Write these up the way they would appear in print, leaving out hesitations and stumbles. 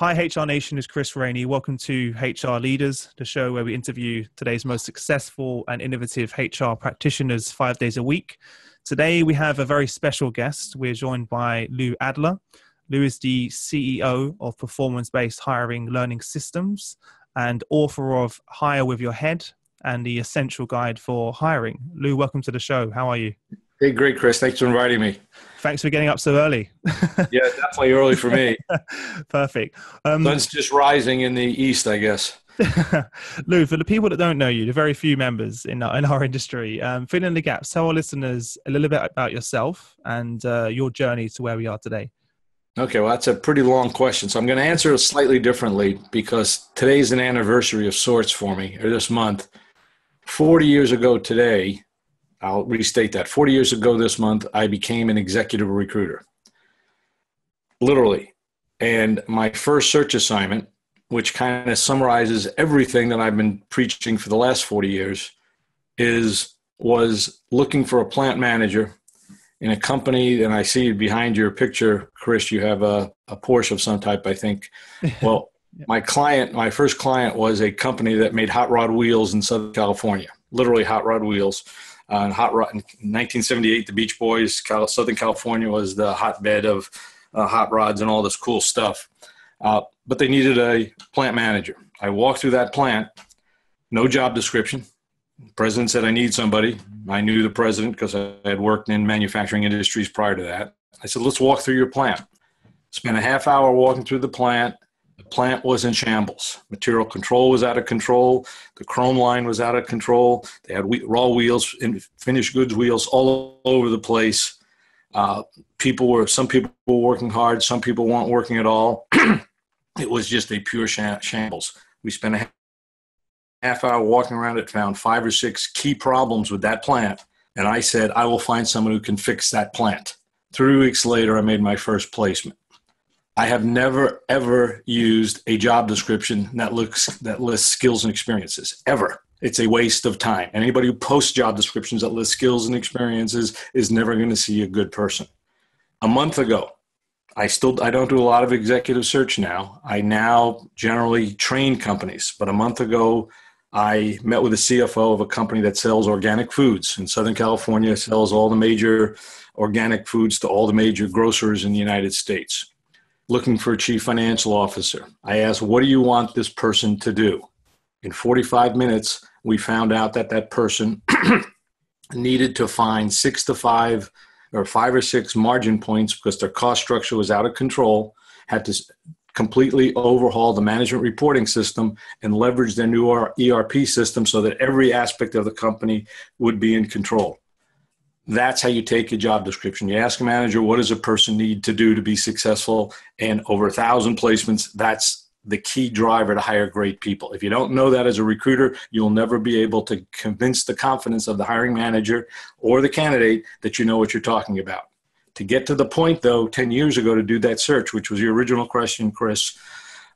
Hi, HR Nation, is Chris Rainey. Welcome to HR Leaders, the show where we interview today's most successful and innovative HR practitioners 5 days a week. Today, we have a very special guest. We're joined by Lou Adler. Lou is the CEO of Performance-Based Hiring Learning Systems and author of Hire With Your Head and the Essential Guide for Hiring. Lou, welcome to the show. How are you? Hey, great, Chris. Thanks for inviting me. Thanks for getting up so early. Yeah, definitely early for me. Perfect. Sun's just rising in the east, I guess. Lou, for the people that don't know you, the very few members in our industry, fill in the gaps. Tell our listeners a little bit about yourself and your journey to where we are today. Okay, well, that's a pretty long question. So I'm going to answer it slightly differently because today's an anniversary of sorts for me, or this month. 40 years ago today, I'll restate that. 40 years ago this month, I became an executive recruiter, literally. And my first search assignment, which kind of summarizes everything that I've been preaching for the last 40 years, was looking for a plant manager in a company. And I see behind your picture, Chris, you have a Porsche of some type, I think. Well, my first client was a company that made hot rod wheels in Southern California, literally hot rod wheels. In 1978, the Beach Boys, Southern California was the hotbed of hot rods and all this cool stuff. But they needed a plant manager. I walked through that plant, no job description. The president said, I need somebody. I knew the president because I had worked in manufacturing industries prior to that. I said, let's walk through your plant. Spent a half hour walking through the plant. The plant was in shambles. Material control was out of control. The chrome line was out of control. They had raw wheels and finished goods wheels all over the place. Some people were working hard. Some people weren't working at all. It was just a pure shambles. We spent a half hour walking around it, found 5 or 6 key problems with that plant. And I said, I will find someone who can fix that plant. 3 weeks later, I made my first placement. I have never, ever used a job description that lists skills and experiences, ever. It's a waste of time. Anybody who posts job descriptions that list skills and experiences is never going to see a good person. A month ago, I don't do a lot of executive search now. I now generally train companies. But a month ago, I met with the CFO of a company that sells organic foods in Southern California, sells all the major organic foods to all the major grocers in the United States. Looking for a chief financial officer. I asked, what do you want this person to do? In 45 minutes, we found out that person needed to find 5 or 6 margin points because their cost structure was out of control, had to completely overhaul the management reporting system and leverage their new ERP system so that every aspect of the company would be in control. That's how you take a job description. You ask a manager, what does a person need to do to be successful? And over 1,000 placements, that's the key driver to hire great people. If you don't know that as a recruiter, you'll never be able to convince the confidence of the hiring manager or the candidate that you know what you're talking about. To get to the point, though, 10 years ago to do that search, which was your original question, Chris,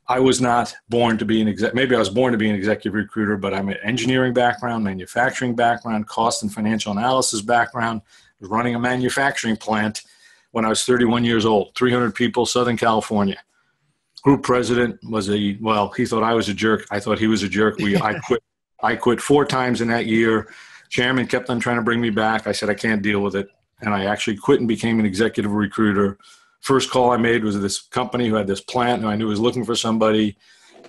I was not born to be maybe I was born to be an executive recruiter, but I'm an engineering background, manufacturing background, cost and financial analysis background. I was running a manufacturing plant when I was 31 years old, 300 people, Southern California. Group president he thought I was a jerk. I thought he was a jerk. I quit 4 times in that year. Chairman kept on trying to bring me back. I said, I can't deal with it. And I actually quit and became an executive recruiter. First call I made was this company who had this plant who I knew was looking for somebody,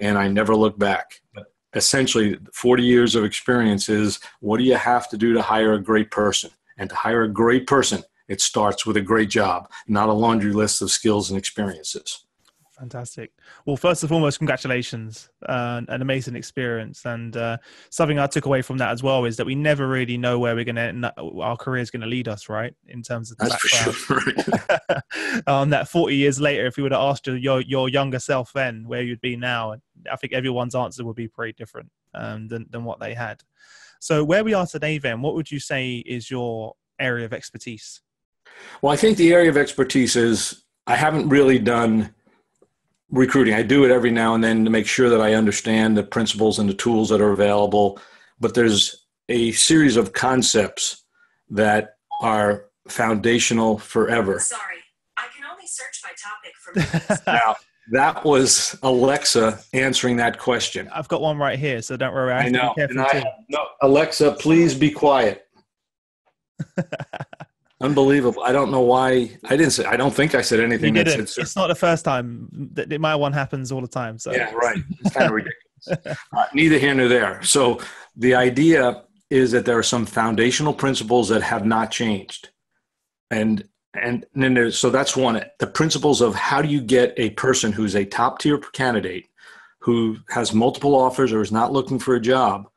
and I never looked back. But essentially, 40 years of experience is, what do you have to do to hire a great person? And to hire a great person, it starts with a great job, not a laundry list of skills and experiences. Fantastic. Well, first and foremost, congratulations. An amazing experience. And something I took away from that as well is that we never really know where our career is going to lead us, right? In terms of the background. For sure. That 40 years later, if you would have asked your younger self then where you'd be now, I think everyone's answer would be pretty different than what they had. So where we are today then, what would you say is your area of expertise? Well, I think the area of expertise is I haven't really done recruiting. I do it every now and then to make sure that I understand the principles and the tools that are available. But there's a series of concepts that foundational forever. Sorry, I can only search by topic for minutes. That was Alexa answering that question. I've got one right here, so don't worry. I have to be careful too. No, Alexa, please be quiet. Unbelievable. I don't know why I didn't say. I don't think I said anything. You didn't. It's not the first time. My one happens all the time. So yeah, right. It's kind of ridiculous. Neither here nor there. So the idea is that there are some foundational principles that have not changed, and then there's, so that's one. The principles of how do you get a person who's a top tier candidate, who has multiple offers or is not looking for a job,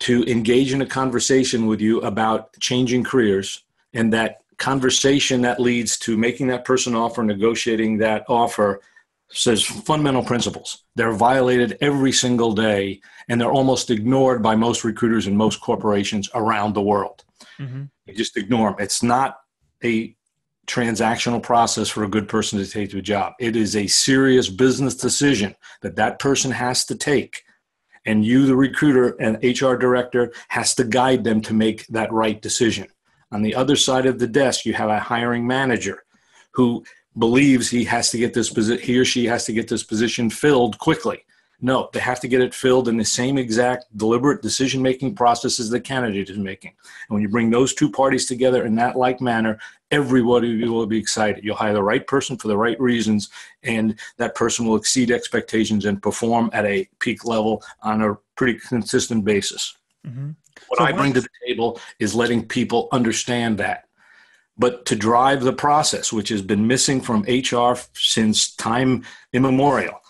to engage in a conversation with you about changing careers. And that conversation that leads to making that person offer, negotiating that offer, says fundamental principles. They're violated every single day, and they're almost ignored by most recruiters and most corporations around the world. Mm-hmm. You just ignore them. It's not a transactional process for a good person to take to a job. It is a serious business decision that that person has to take. And you, the recruiter and HR director, has to guide them to make that right decision. On the other side of the desk, you have a hiring manager who believes he or she has to get this position filled quickly. No, they have to get it filled in the same exact deliberate decision-making process as the candidate is making. And when you bring those two parties together in that like manner, everybody will be excited. You'll hire the right person for the right reasons, and that person will exceed expectations and perform at a peak level on a pretty consistent basis. Mm-hmm. What I bring to the table is letting people understand that. But to drive the process, which has been missing from HR since time immemorial,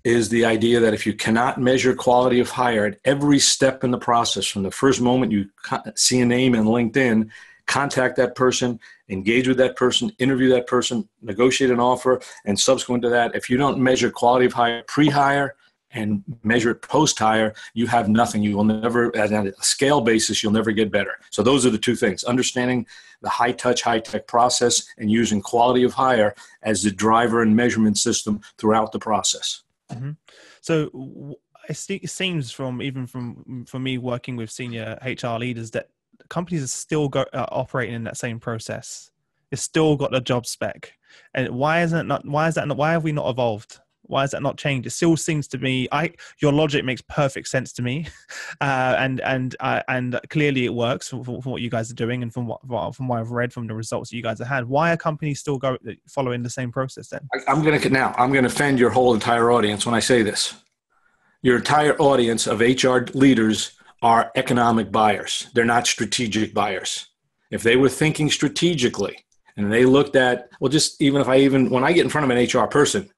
is the idea that if you cannot measure quality of hire at every step in the process, from the first moment you see a name in LinkedIn, contact that person, engage with that person, interview that person, negotiate an offer, and subsequent to that, if you don't measure quality of hire pre-hire and measure it post-hire, you have nothing. You will never, at a scale basis, you'll never get better. So those are the two things: understanding the high-touch, high-tech process and using quality of hire as the driver and measurement system throughout the process. Mm-hmm. So it seems from me working with senior HR leaders that companies are still operating in that same process. It's still got a job spec. And why have we not evolved? Why has that not changed? It still seems to me, your logic makes perfect sense to me, and clearly it works from what you guys are doing, and from what I've read from the results that you guys have had. Why are companies still following the same process then? I'm going to offend your whole entire audience when I say this. Your entire audience of HR leaders are economic buyers. They're not strategic buyers. If they were thinking strategically and they looked at, when I get in front of an HR person,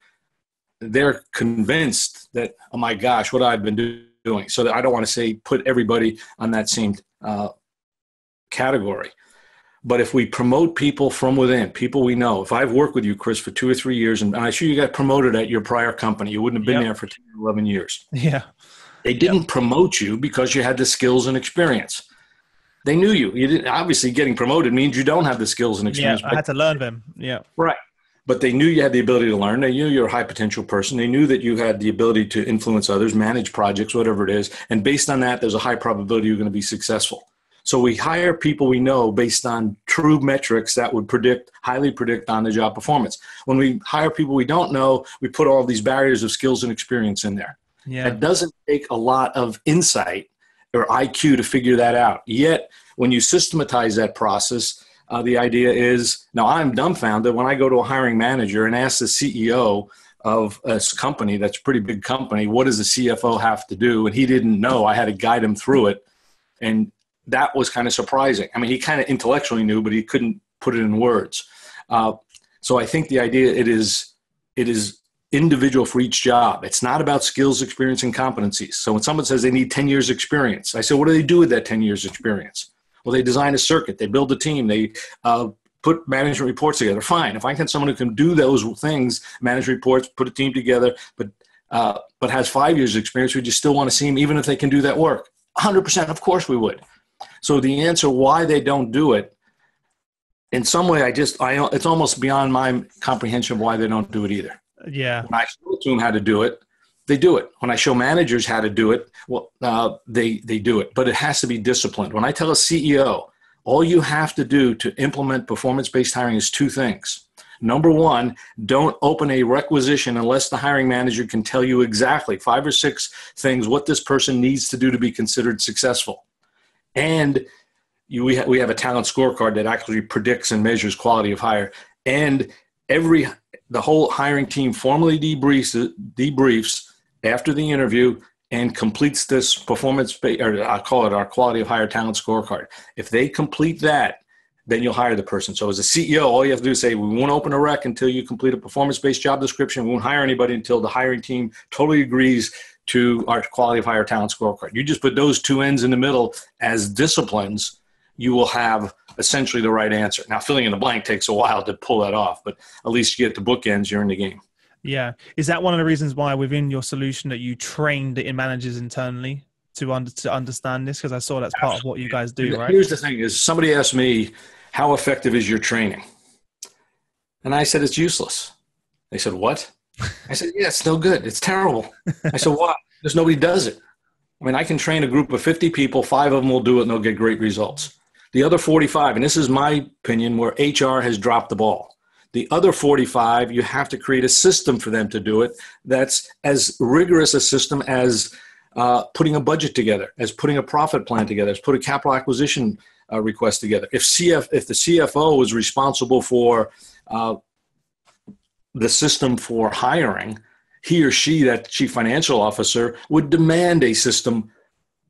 they're convinced that, oh my gosh, what I've been doing. So that I don't want to say put everybody on that same category. But if we promote people from within, people we know, if I've worked with you, Chris, for 2 or 3 years, and I'm sure you got promoted at your prior company, you wouldn't have been there for 10 or 11 years. Yeah. They didn't promote you because you had the skills and experience. They knew you. You didn't, obviously, getting promoted means you don't have the skills and experience. Yeah, I had to learn them. Yeah. Right. But they knew you had the ability to learn. They knew you're a high potential person. They knew that you had the ability to influence others, manage projects, whatever it is. And based on that, there's a high probability you're going to be successful. So we hire people we know based on true metrics that would highly predict on-the-job performance. When we hire people we don't know, we put all these barriers of skills and experience in there. Yeah. It doesn't take a lot of insight or IQ to figure that out. Yet, when you systematize that process, the idea is, now I'm dumbfounded when I go to a hiring manager and ask the CEO of a company that's a pretty big company, what does the CFO have to do? And he didn't know. I had to guide him through it. And that was kind of surprising. I mean, he kind of intellectually knew, but he couldn't put it in words. So I think the idea, it is individual for each job. It's not about skills, experience, and competencies. So when someone says they need 10 years experience, I say, what do they do with that 10 years experience? Well, they design a circuit, they build a team, they put management reports together. Fine. If I can someone who can do those things, manage reports, put a team together, but has 5 years experience, would you still want to see them even if they can do that work? 100%, of course we would. So the answer why they don't do it, in some way, it's almost beyond my comprehension of why they don't do it either. Yeah. When I show to them how to do it, they do it. When I show managers how to do it, well, they do it. But it has to be disciplined. When I tell a CEO, all you have to do to implement performance-based hiring is 2 things. Number one, don't open a requisition unless the hiring manager can tell you exactly 5 or 6 things what this person needs to do to be considered successful. And we have a talent scorecard that actually predicts and measures quality of hire. And the whole hiring team formally debriefs after the interview and completes this performance, or I call it our quality of hire talent scorecard. If they complete that, then you'll hire the person. So as a CEO, all you have to do is say, we won't open a rec until you complete a performance-based job description. We won't hire anybody until the hiring team totally agrees to our quality of hire talent scorecard. You just put those 2 ends in the middle as disciplines, you will have essentially the right answer. Now, filling in the blank takes a while to pull that off, but at least you get the bookends, you're in the game. Yeah. Is that one of the reasons why within your solution that you trained in managers internally to understand this? Because I saw that's part of what you guys do, right? Here's the thing is, somebody asked me, how effective is your training? And I said, it's useless. They said, what? I said, yeah, it's no good. It's terrible. I said, why? Because nobody does it. I mean, I can train a group of 50 people, 5 of them will do it and they'll get great results. The other 45, and this is my opinion, where HR has dropped the ball. The other 45, you have to create a system for them to do it that's as rigorous a system as putting a budget together, as putting a profit plan together, as putting a capital acquisition request together. If the CFO is responsible for the system for hiring, he or she, that chief financial officer, would demand a system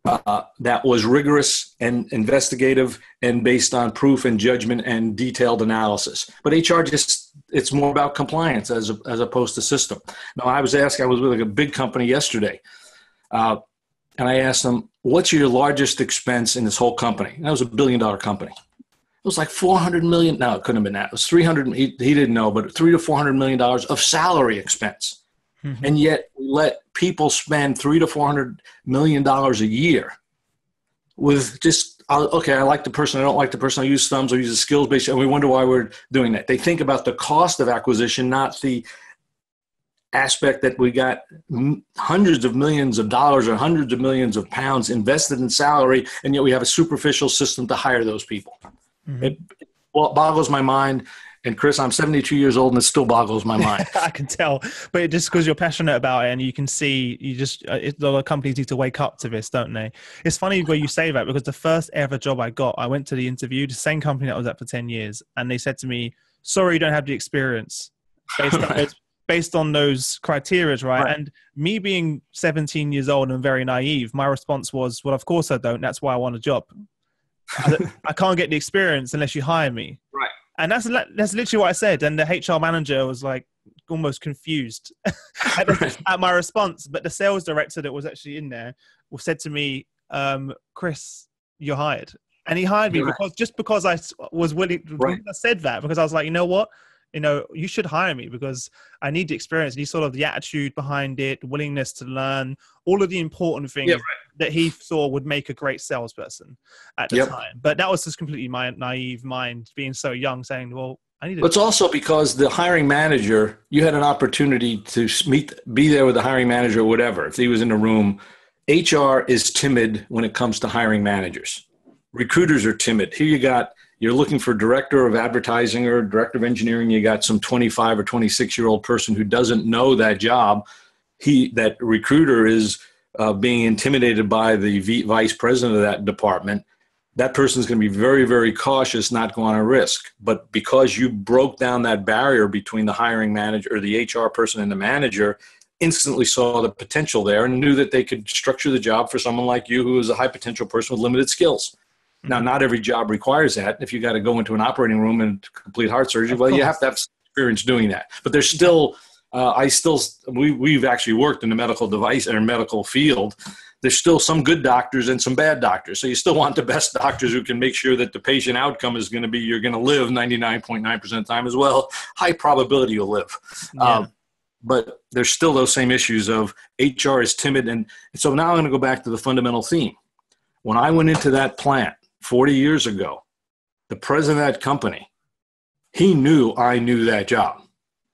that was rigorous and investigative and based on proof and judgment and detailed analysis. But HR it's more about compliance as opposed to system. Now, I was with a big company yesterday, and I asked them, what's your largest expense in this whole company? And that was a $1 billion company. It was like $400 million. No, it couldn't have been that. It was 300. He didn't know, but $300 to $400 million of salary expense. Mm-hmm. And yet we let people spend $300 to $400 million a year with just, okay, I like the person, I don't like the person, I use thumbs, I use the skills based, and we wonder why we're doing that. They think about the cost of acquisition, not the aspect that we got hundreds of millions of dollars or hundreds of millions of pounds invested in salary, and yet we have a superficial system to hire those people. Mm-hmm. It boggles my mind. And Chris, I'm 72 years old and it still boggles my mind. I can tell, but just because you're passionate about it and you can see, a lot of companies need to wake up to this, don't they? It's funny where you say that, because the first ever job I got, I went to the interview, the same company that I was at for 10 years. And they said to me, sorry, you don't have the experience based on those criteria, right? And me being 17 years old and very naive, my response was, well, of course I don't. That's why I want a job. I can't get the experience unless you hire me. Right. And that's literally what I said. And the HR manager was like almost confused at my response. But the sales director that was actually in there said to me, Chris, you're hired. And he hired me because I was willing. I said that because I was like, you know what? You should hire me because I need the experience. And he sort of the attitude behind it, willingness to learn, all of the important things that he saw would make a great salesperson at the time. But that was just completely my naive mind being so young saying, well, I need to. It's also because the hiring manager, you had an opportunity to be there with the hiring manager or whatever. If he was in the room, HR is timid when it comes to hiring managers. Recruiters are timid. Here you're looking for director of advertising or director of engineering. You got some 25 or 26-year-old person who doesn't know that job. That recruiter is being intimidated by the vice president of that department. That person is going to be very, very cautious, not go on a risk. But because you broke down that barrier between the hiring manager or the HR person and the manager, instantly saw the potential there and knew that they could structure the job for someone like you who is a high potential person with limited skills. Now, not every job requires that. If you got to go into an operating room and complete heart surgery, well, you have to have experience doing that. But there's still, we've actually worked in the medical device or medical field. There's still some good doctors and some bad doctors. So you still want the best doctors who can make sure that the patient outcome is going to be, you're going to live 99.9% of the time as well. High probability you'll live. Yeah. But there's still those same issues of HR is timid. And so now I'm going to go back to the fundamental theme. When I went into that plant 40 years ago, the president of that company, he knew I knew that job.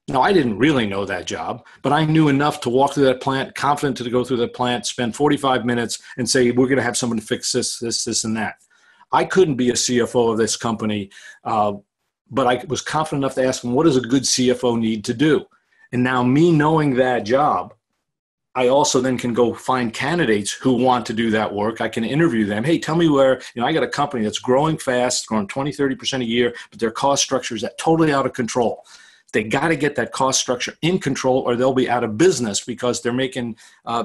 Now, I didn't really know that job, but I knew enough to walk through that plant, confident to go through that plant, spend 45 minutes and say, we're going to have someone to fix this, and that. I couldn't be a CFO of this company but I was confident enough to ask them, what does a good CFO need to do? And now me knowing that job, I also then can go find candidates who want to do that work. I can interview them. Hey, tell me where, I got a company that's growing fast, growing 20, 30% a year, but their cost structure is totally out of control. They got to get that cost structure in control or they'll be out of business because they're making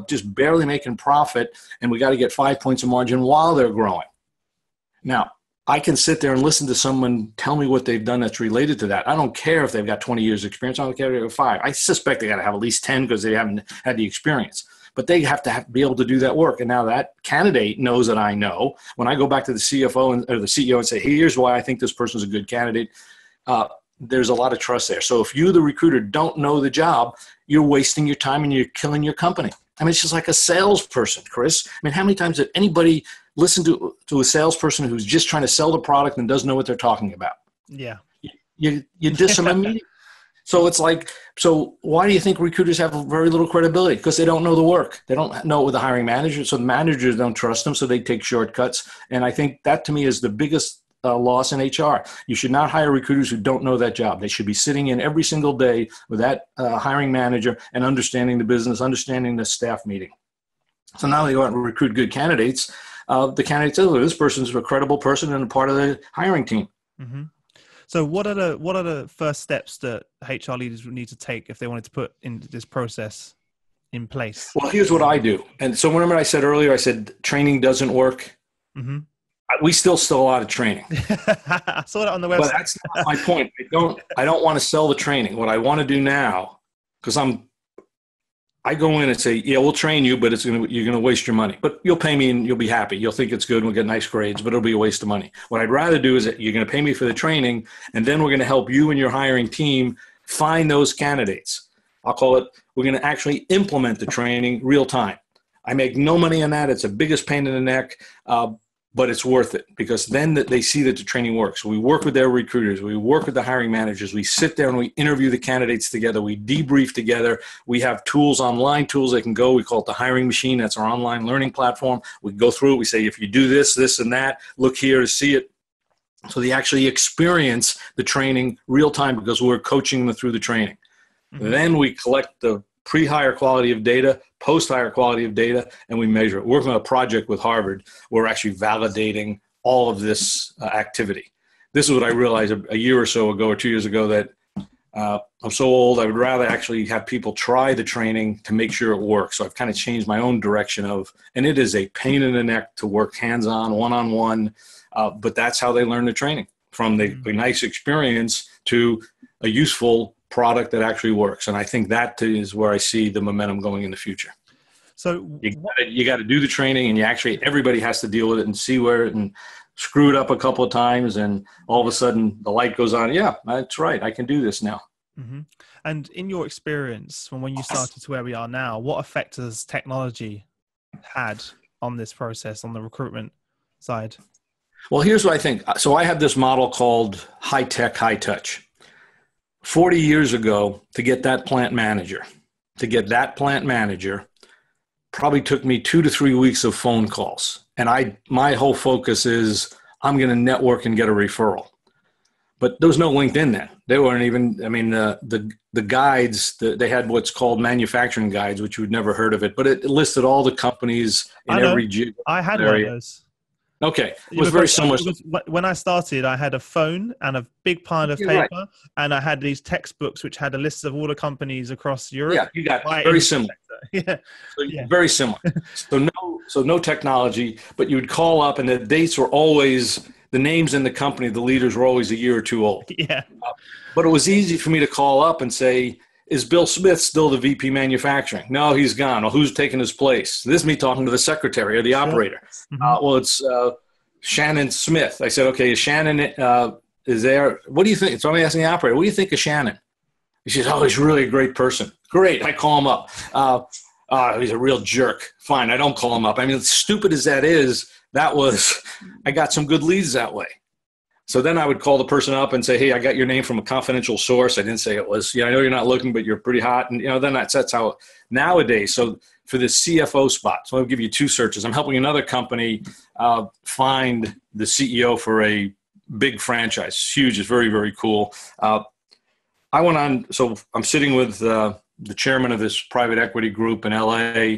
just barely making profit, and we got to get 5 points of margin while they're growing. Now, I can sit there and listen to someone tell me what they've done that's related to that. I don't care if they've got 20 years experience. I don't care if they have 5. I suspect they got to have at least 10 because they haven't had the experience. But they have to be able to do that work. And now that candidate knows that I know. When I go back to the CFO or the CEO and say, hey, here's why I think this person's a good candidate, there's a lot of trust there. So if you, the recruiter, don't know the job, you're wasting your time and you're killing your company. I mean, it's just like a salesperson, Chris. I mean, how many times did anybody listen to a salesperson who's just trying to sell the product and doesn't know what they're talking about? Yeah. You diss them immediately. So it's like, so why do you think recruiters have very little credibility? Because they don't know the work. They don't know it with the hiring manager. So the managers don't trust them. So they take shortcuts. And I think that to me is the biggest loss in HR. You should not hire recruiters who don't know that job. They should be sitting in every single day with that hiring manager and understanding the business, understanding the staff meeting. So now they go out and recruit good candidates. The candidates say, oh, this person's a credible person and a part of the hiring team. Mm-hmm. So what are the first steps that HR leaders would need to take if they wanted to put in this process in place? Well, here's what I do. And so remember I said earlier, I said training doesn't work. Mm-hmm. We still a lot of training. I saw that on the website. But that's not my point. I don't want to sell the training. What I want to do now, because I go in and say, yeah, we'll train you, but you're going to waste your money. But you'll pay me and you'll be happy. You'll think it's good and we'll get nice grades, but it'll be a waste of money. What I'd rather do is that you're going to pay me for the training, and then we're going to help you and your hiring team find those candidates. I'll call it, we're going to actually implement the training real time. I make no money on that. It's the biggest pain in the neck. But it's worth it because then they see that the training works. We work with their recruiters. We work with the hiring managers. We sit there and we interview the candidates together. We debrief together. We have tools, online tools they can go. We call it the hiring machine. That's our online learning platform. We go through it. We say, if you do this, this, and that, look here to see it. So they actually experience the training real time because we're coaching them through the training. Mm-hmm. Then we collect the pre-hire quality of data, post-hire quality of data, and we measure it. We're working on a project with Harvard. We're actually validating all of this activity. This is what I realized a year or so ago or 2 years ago, that I'm so old, I would rather actually have people try the training to make sure it works. So I've kind of changed my own direction and it is a pain in the neck to work hands-on, one-on-one, but that's how they learn the training, from the nice experience to a useful product that actually works. And I think that is where I see the momentum going in the future. So you got to do the training, and everybody has to deal with it and see where it and screw it up a couple of times. And all of a sudden the light goes on. Yeah, that's right. I can do this now. Mm-hmm. And in your experience, from when you started to where we are now, what effect has technology had on this process, on the recruitment side? Well, here's what I think. So I have this model called high tech, high touch. 40 years ago, to get that plant manager probably took me 2 to 3 weeks of phone calls. And my whole focus is I'm going to network and get a referral. But there was no LinkedIn then. They weren't even, the guides, they had what's called manufacturing guides, which you'd never heard of it, but it listed all the companies in every geographic I had area. One of those. Okay. It was very similar. When I started, I had a phone and a big pile of paper, and I had these textbooks which had a list of all the companies across Europe. Yeah, you got very similar. Yeah. Very similar. So no technology, but you would call up and the dates were always, the names in the company, the leaders were always a year or two old. Yeah. But it was easy for me to call up and say, is Bill Smith still the VP manufacturing? No, he's gone. Well, who's taking his place? This is me talking to the secretary or the operator. Mm-hmm. Well, it's Shannon Smith. I said, okay, is Shannon is there? What do you think? So I'm asking the operator, what do you think of Shannon? He says, oh, he's really a great person. Great. I call him up. He's a real jerk. Fine. I don't call him up. I mean, as stupid as that is, I got some good leads that way. So then I would call the person up and say, hey, I got your name from a confidential source. I didn't say it was, I know you're not looking, but you're pretty hot. And, then that's how nowadays. So for the CFO spot, so I'll give you 2 searches. I'm helping another company find the CEO for a big franchise, huge. It's very, very cool. I went on, so I'm sitting with the chairman of this private equity group in LA.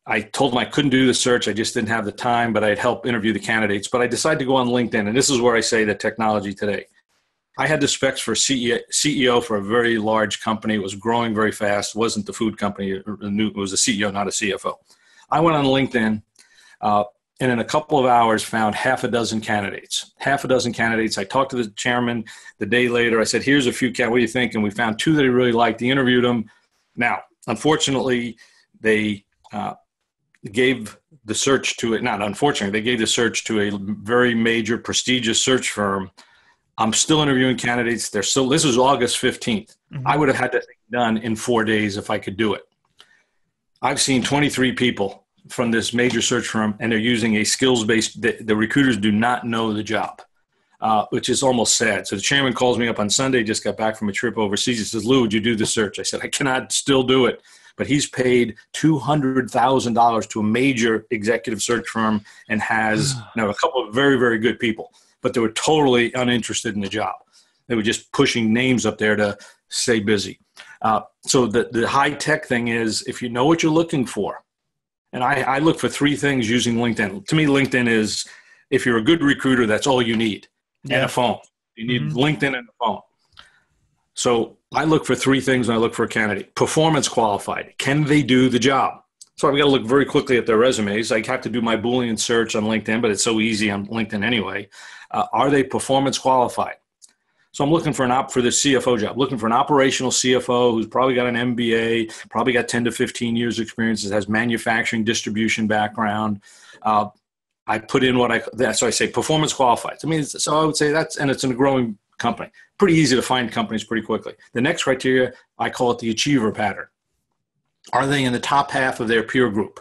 I told him I couldn't do the search. I just didn't have the time, but I'd help interview the candidates. But I decided to go on LinkedIn, and this is where I say that technology today. I had the specs for CEO for a very large company. It was growing very fast. It wasn't the food company. It was a CEO, not a CFO. I went on LinkedIn, and in a couple of hours found half a dozen candidates. I talked to the chairman the day later. I said, here's a few candidates. What do you think? And we found two that he really liked. He interviewed them. Now, unfortunately, they gave the search to it. Not unfortunately, they gave the search to a very major, prestigious search firm. I'm still interviewing candidates. This was August 15th. Mm-hmm. I would have had that thing done in 4 days if I could do it. I've seen 23 people from this major search firm, and they're using a skills-based, the recruiters do not know the job, which is almost sad. So the chairman calls me up on Sunday, just got back from a trip overseas. He says, Lou, would you do the search? I said, I cannot still do it. But he's paid $200,000 to a major executive search firm and has a couple of very, very good people, but they were totally uninterested in the job. They were just pushing names up there to stay busy. So the high-tech thing is, if you know what you're looking for, and I look for three things using LinkedIn. To me, LinkedIn is, if you're a good recruiter, that's all you need, and a phone. You need LinkedIn and a phone. So I look for three things when I look for a candidate. Performance qualified. Can they do the job? So I've got to look very quickly at their resumes. I have to do my Boolean search on LinkedIn, but it's so easy on LinkedIn anyway. Are they performance qualified? So I'm looking for for the CFO job, looking for an operational CFO who's probably got an MBA, probably got 10 to 15 years experience, that has manufacturing distribution background. I put in so I say performance qualified. I mean, so I would say and it's in a growing company. Pretty easy to find companies pretty quickly. The next criteria, I call it the achiever pattern. Are they in the top half of their peer group?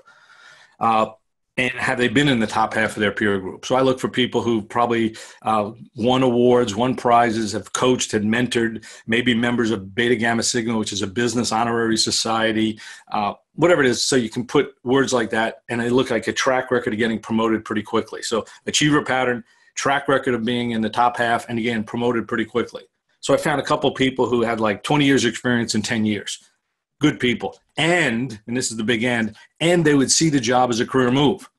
And have they been in the top half of their peer group? So I look for people who probably won awards, won prizes, have coached, had mentored, maybe members of Beta Gamma Sigma, which is a business honorary society, whatever it is. So you can put words like that, and they look like a track record of getting promoted pretty quickly. So achiever pattern, track record of being in the top half, and again, promoted pretty quickly. So I found a couple of people who had like 20 years experience in 10 years. Good people. And this is the big and they would see the job as a career move.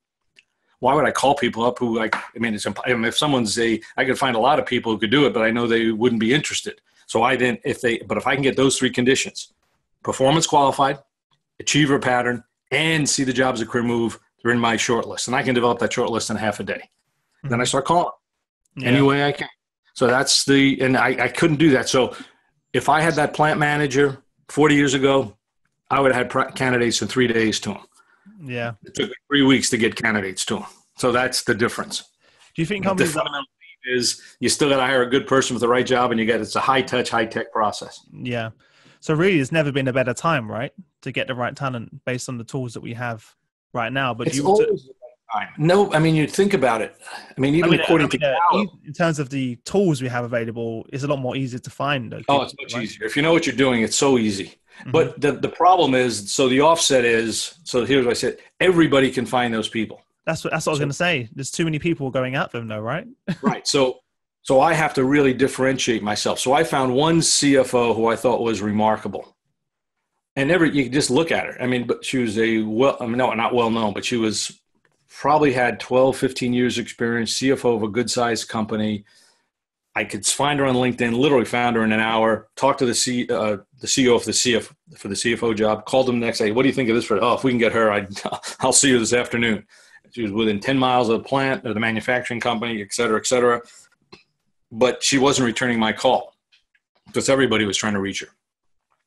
Why would I call people up who if someone's I could find a lot of people who could do it, but I know they wouldn't be interested. So if I can get those three conditions, performance qualified, achiever pattern, and see the job as a career move, they're in my short list. And I can develop that short list in half a day. Mm-hmm. Then I start calling any way I can. So and I couldn't do that. So if I had that plant manager 40 years ago, I would have had candidates in 3 days to him. Yeah. It took me 3 weeks to get candidates to him. So that's the difference. Do you think companies... The fundamental thing is you still got to hire a good person with the right job, and it's a high-touch, high-tech process. Yeah. So really, it's never been a better time, right, to get the right talent based on the tools that we have right now. But it's always the right time. No, you think about it. According to Gallup, in terms of the tools we have available, it's a lot more easier to find. It's much easier. If you know what you're doing, it's so easy. Mm-hmm. But the problem is, so the offset is, so here's what I said, everybody can find those people. That's what I was going to say. There's too many people going at them though, right? Right. So I have to really differentiate myself. So I found one CFO who I thought was remarkable. And you can just look at her. But she was not well known, but she was probably had 12, 15 years experience, CFO of a good sized company. I could find her on LinkedIn, literally found her in an hour, talked to the CEO for the CFO job, called him the next day. What do you think of this? If we can get her, I'll see you this afternoon. She was within 10 miles of the plant or the manufacturing company, et cetera, et cetera. But she wasn't returning my call because everybody was trying to reach her.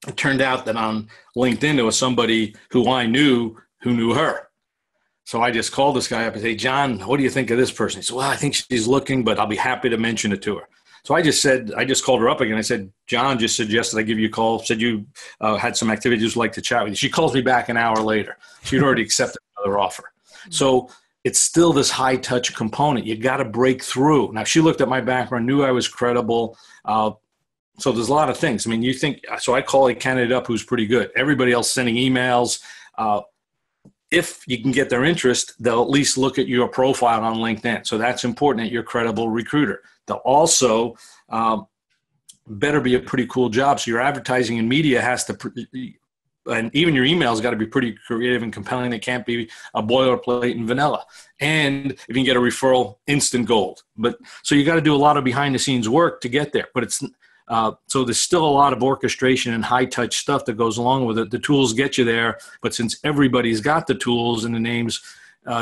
It turned out that on LinkedIn, there was somebody who I knew who knew her. So I just called this guy up and said, John, what do you think of this person? He said, well, I think she's looking, but I'll be happy to mention it to her. So I just called her up again. I said, John just suggested I give you a call, said you had some activities you'd like to chat with you. She calls me back an hour later. She'd already accepted another offer. So it's still this high-touch component. You got to break through. Now, she looked at my background, knew I was credible. So there's a lot of things. So I call a candidate up who's pretty good. Everybody else sending emails. If you can get their interest, they'll at least look at your profile on LinkedIn. So that's important that you're a credible recruiter. they'll also better be a pretty cool job. So your advertising and media has to, and even your email's got to be pretty creative and compelling. It can't be a boilerplate and vanilla. And if you can get a referral, instant gold. But so you got to do a lot of behind the scenes work to get there. But it's so there's still a lot of orchestration and high touch stuff that goes along with it. The tools get you there, but since everybody's got the tools and the names,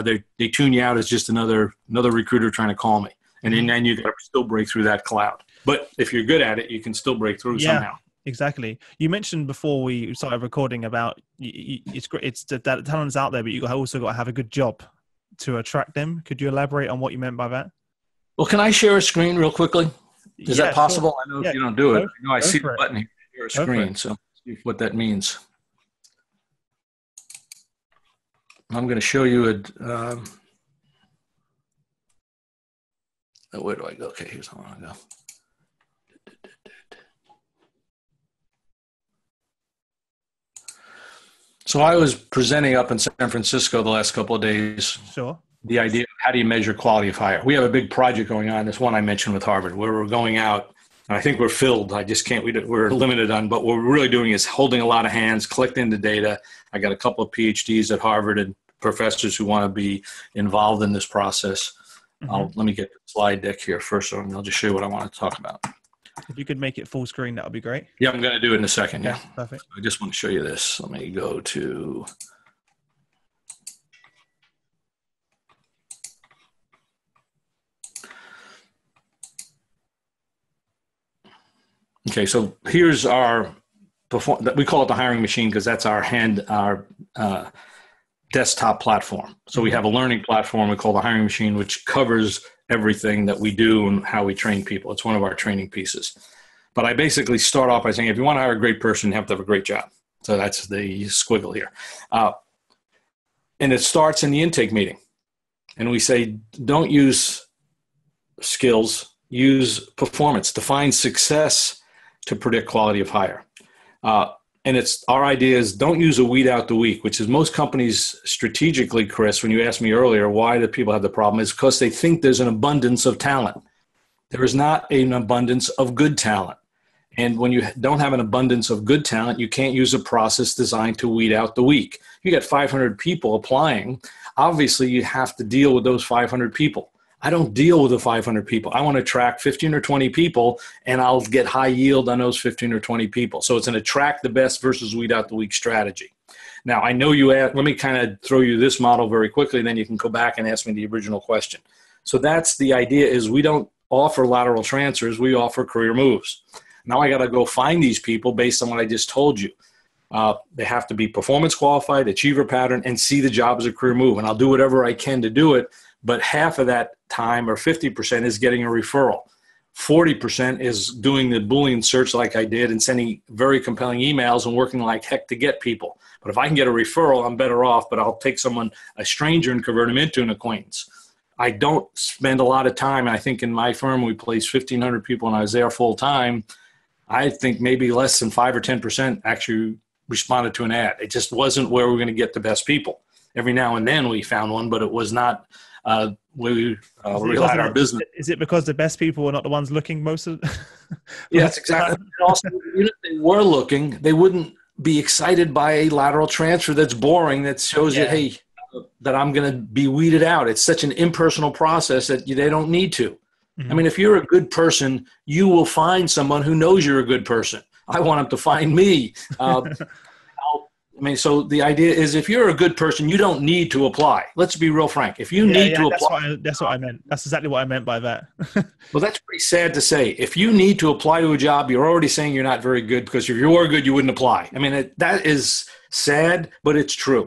they tune you out as just another recruiter trying to call me. And then you got to still break through that cloud. But if you're good at it, you can still break through somehow. Exactly. You mentioned before we started recording about it's great. It's that talent's out there, but you also got to have a good job to attract them. Could you elaborate on what you meant by that? Well, can I share a screen real quickly? Is that possible? Sure. I know if you don't do it. I see the button here, share a screen. So see what that means. I'm going to show you where do I go? Okay, here's how I go. So I was presenting up in San Francisco the last couple of days. Sure. The idea of how do you measure quality of hire? We have a big project going on. This one I mentioned with Harvard, where we're going out. And I think we're filled. I just can't. We're limited on. But what we're really doing is holding a lot of hands, collecting the data. I got a couple of PhDs at Harvard and professors who want to be involved in this process. Let me get the slide deck here first, and I'll just show you what I want to talk about. If you could make it full screen, that would be great. Yeah, I'm going to do it in a second. Yeah, perfect. I just want to show you this. Let me go to. Okay, so here's our we call it the hiring machine because that's our desktop platform. So we have a learning platform we call the hiring machine, which covers everything that we do and how we train people. It's one of our training pieces. But I basically start off by saying, if you want to hire a great person, you have to have a great job. So that's the squiggle here. And it starts in the intake meeting. And we say, don't use skills, use performance. Define success to predict quality of hire. And our idea is don't use a weed out the week, which is most companies strategically, Chris, when you asked me earlier, why do people have the problem, is because they think there's an abundance of talent. There is not an abundance of good talent. And when you don't have an abundance of good talent, you can't use a process designed to weed out the weak. You got 500 people applying. Obviously, you have to deal with those 500 people. I don't deal with the 500 people. I want to attract 15 or 20 people, and I'll get high yield on those 15 or 20 people. So it's an attract the best versus weed out the weak strategy. Now, I know you asked, let me kind of throw you this model very quickly, then you can go back and ask me the original question. So that's the idea, is we don't offer lateral transfers, we offer career moves. Now I got to go find these people based on what I just told you. They have to be performance qualified, achiever pattern, and see the job as a career move. And I'll do whatever I can to do it. But half of that time, or 50%, is getting a referral. 40% is doing the Boolean search like I did and sending very compelling emails and working like heck to get people. But if I can get a referral, I'm better off, but I'll take a stranger, and convert them into an acquaintance. I don't spend a lot of time. I think in my firm, we placed 1,500 people and I was there full time. I think maybe less than 5 or 10% actually responded to an ad. It just wasn't where we're going to get the best people. Every now and then we found one, but it was not we relied on our business. Is it because the best people are not the ones looking most of Yes, exactly. And also, even if they were looking, they wouldn't be excited by a lateral transfer that's boring, that shows you, hey, that I'm going to be weeded out. It's such an impersonal process that they don't need to. Mm-hmm. I mean, if you're a good person, you will find someone who knows you're a good person. I want them to find me. So the idea is, if you're a good person, you don't need to apply. Let's be real frank. If you need to apply. That's what I meant. That's exactly what I meant by that. Well, that's pretty sad to say. If you need to apply to a job, you're already saying you're not very good, because if you were good, you wouldn't apply. I mean, that is sad, but it's true.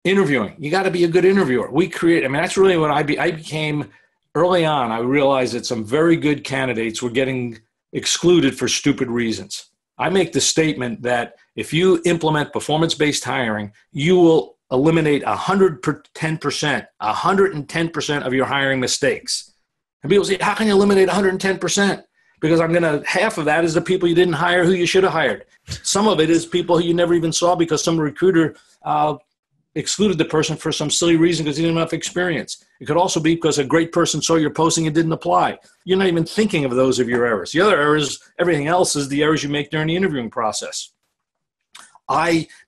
Interviewing. You got to be a good interviewer. That's really what I became early on. I realized that some very good candidates were getting excluded for stupid reasons. I make the statement that if you implement performance-based hiring, you will eliminate 110% of your hiring mistakes. And people say, how can you eliminate 110%? Because half of that is the people you didn't hire who you should have hired. Some of it is people who you never even saw because some recruiter excluded the person for some silly reason because he didn't have enough experience. It could also be because a great person saw your posting and didn't apply. You're not even thinking of those of your errors. The other errors, everything else is the errors you make during the interviewing process.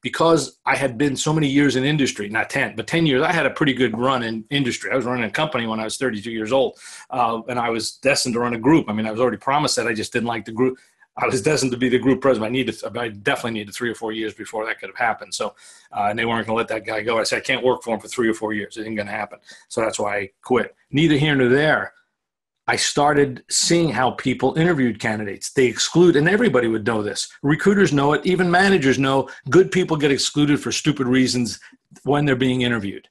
Because I had been so many years in industry, not 10, but 10 years, I had a pretty good run in industry. I was running a company when I was 32 years old, and I was destined to run a group. I mean, I was already promised that. I just didn't like the group. I was destined to be the group president. I definitely needed 3 or 4 years before that could have happened. So, and they weren't going to let that guy go. I said, I can't work for him for 3 or 4 years. It ain't going to happen. So that's why I quit. Neither here nor there. I started seeing how people interviewed candidates. They exclude, and everybody would know this. Recruiters know it. Even managers know good people get excluded for stupid reasons when they're being interviewed.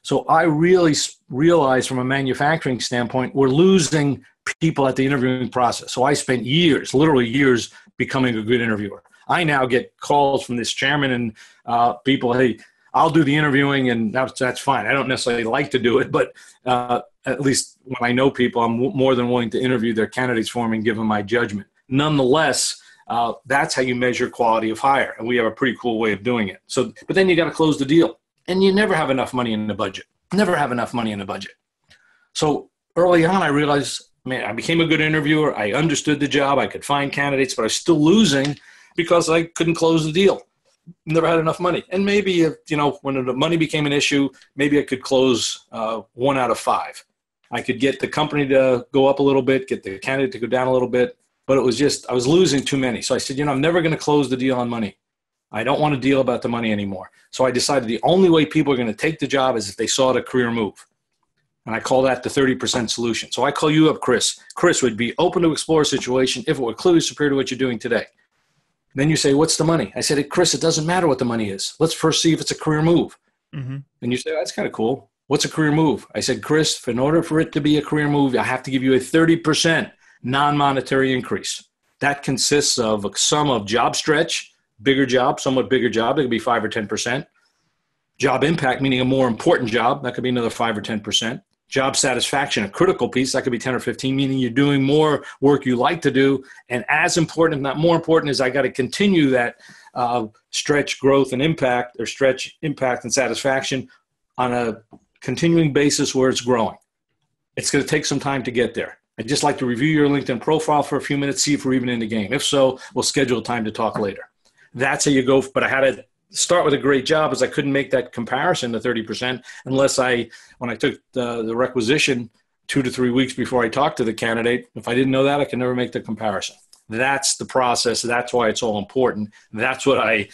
So I really realized from a manufacturing standpoint, we're losing people at the interviewing process. So I spent years, literally years, becoming a good interviewer. I now get calls from this chairman and people, hey, I'll do the interviewing, and that's fine. I don't necessarily like to do it, but at least when I know people, I'm more than willing to interview their candidates for them and give them my judgment. Nonetheless, that's how you measure quality of hire, and we have a pretty cool way of doing it. So, but then you got to close the deal, and you never have enough money in the budget. Never have enough money in the budget. So early on, I realized, man, I became a good interviewer. I understood the job. I could find candidates, but I was still losing because I couldn't close the deal. Never had enough money. And maybe, when the money became an issue, maybe I could close 1 out of 5. I could get the company to go up a little bit, get the candidate to go down a little bit, but it was just, I was losing too many. So I said, I'm never going to close the deal on money. I don't want to deal about the money anymore. So I decided the only way people are going to take the job is if they saw it a career move. And I call that the 30% solution. So I call you up, Chris. Chris would be open to explore a situation if it were clearly superior to what you're doing today. Then you say, what's the money? I said, Chris, it doesn't matter what the money is. Let's first see if it's a career move. Mm-hmm. And you say, that's kind of cool. What's a career move? I said, Chris, in order for it to be a career move, I have to give you a 30% non-monetary increase. That consists of a sum of job stretch, bigger job, somewhat bigger job. It could be 5 or 10%. Job impact, meaning a more important job. That could be another 5 or 10%. Job satisfaction, a critical piece, that could be 10 or 15, meaning you're doing more work you like to do. And as important, if not more important, is I got to continue that stretch growth and impact, or stretch impact and satisfaction on a continuing basis where it's growing. It's going to take some time to get there. I'd just like to review your LinkedIn profile for a few minutes, see if we're even in the game. If so, we'll schedule a time to talk later. That's how you go. But I had to start with a great job, as I couldn't make that comparison to 30% unless when I took the requisition 2 to 3 weeks before I talked to the candidate. If I didn't know that, I could never make the comparison. That's the process. That's why it's all important. That's what I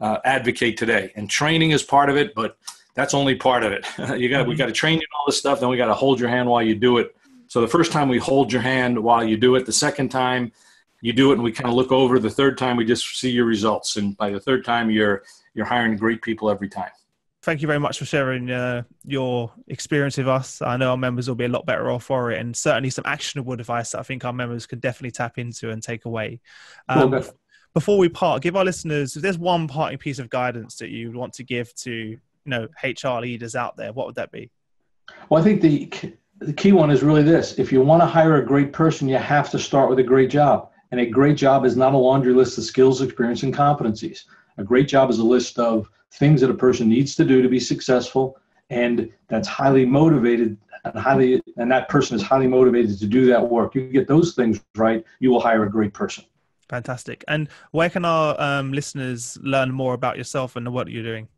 advocate today. And training is part of it, but that's only part of it. We got to train you in all this stuff. Then we got to hold your hand while you do it. So the first time we hold your hand while you do it. The second time you do it and we kind of look over. The third time we just see your results. And by the third time, you're hiring great people every time. Thank you very much for sharing your experience with us. I know our members will be a lot better off for it, and certainly some actionable advice that I think our members could definitely tap into and take away. Before we part, give our listeners, if there's one parting piece of guidance that you want to give to HR leaders out there, what would that be? Well, I think the key one is really this. If you want to hire a great person, you have to start with a great job. And a great job is not a laundry list of skills, experience, and competencies. A great job is a list of things that a person needs to do to be successful, and that's highly motivated, and that person is highly motivated to do that work. You get those things right, you will hire a great person. Fantastic. And where can our listeners learn more about yourself and the work that you're doing?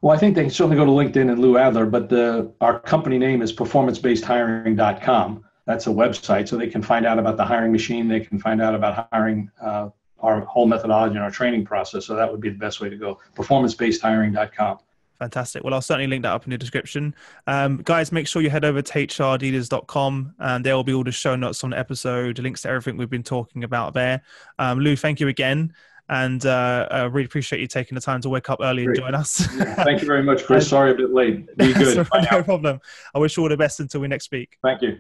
Well, I think they can certainly go to LinkedIn and Lou Adler, but our company name is performancebasedhiring.com. That's a website, so they can find out about the hiring machine. They can find out about hiring, our whole methodology and our training process. So that would be the best way to go, performancebasedhiring.com. Fantastic. Well, I'll certainly link that up in the description. Guys, make sure you head over to hrdealers.com, and there will be all the show notes on the episode, links to everything we've been talking about there. Lou, thank you again. And I really appreciate you taking the time to wake up early and join us. Thank you very much, Chris. Sorry a bit late. Be good. No problem. I wish you all the best until we next speak. Thank you.